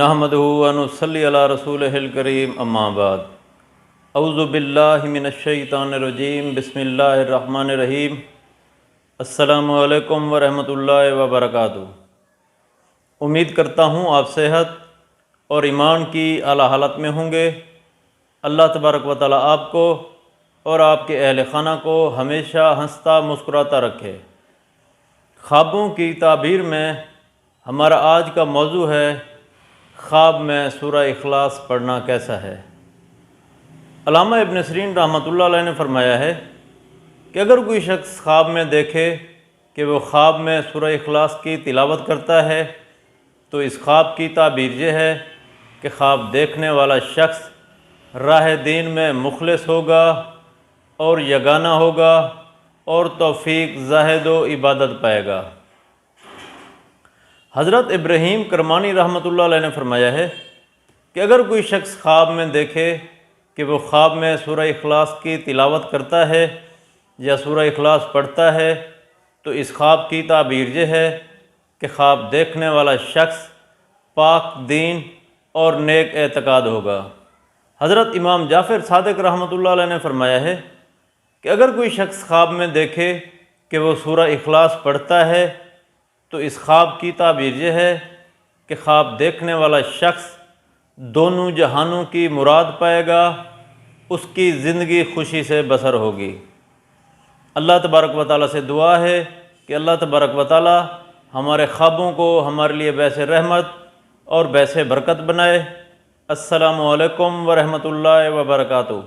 نحمدہ و نصلی علی رسولہ الکریم اما بعد اعوذ باللہ من الشیطان الرجیم بسم اللہ الرحمن الرحیم السلام علیکم ورحمۃ اللہ وبرکاتہ۔ امید کرتا ہوں آپ صحت اور ایمان کی اعلیٰ حالت میں ہوں گے۔ اللہ تبارک و تعالیٰ آپ کو اور آپ کے اہل خانہ کو ہمیشہ ہنستا مسکراتا رکھے۔ خوابوں کی تعبیر میں ہمارا آج کا موضوع ہے خواب میں سورہ اخلاص پڑھنا کیسا ہے۔ علامہ ابن سیرین رحمۃ اللہ علیہ نے فرمایا ہے کہ اگر کوئی شخص خواب میں دیکھے کہ وہ خواب میں سورہ اخلاص کی تلاوت کرتا ہے تو اس خواب کی تعبیر یہ ہے کہ خواب دیکھنے والا شخص راہ دین میں مخلص ہوگا اور یگانہ ہوگا اور توفیق زاہد و عبادت پائے گا۔ حضرت ابراہیم کرمانی رحمۃ اللہ علیہ نے فرمایا ہے کہ اگر کوئی شخص خواب میں دیکھے کہ وہ خواب میں سورہ اخلاص کی تلاوت کرتا ہے یا سورہ اخلاص پڑھتا ہے تو اس خواب کی تعبیر یہ ہے کہ خواب دیکھنے والا شخص پاک دین اور نیک اعتقاد ہوگا۔ حضرت امام جعفر صادق رحمۃ اللہ علیہ نے فرمایا ہے کہ اگر کوئی شخص خواب میں دیکھے کہ وہ سورہ اخلاص پڑھتا ہے تو اس خواب کی تعبیر یہ ہے کہ خواب دیکھنے والا شخص دونوں جہانوں کی مراد پائے گا، اس کی زندگی خوشی سے بسر ہوگی۔ اللہ تبارک و تعالیٰ سے دعا ہے کہ اللہ تبارک و تعالیٰ ہمارے خوابوں کو ہمارے لیے باعث رحمت اور باعث برکت بنائے۔ السلام علیکم ورحمۃ اللہ وبرکاتہ۔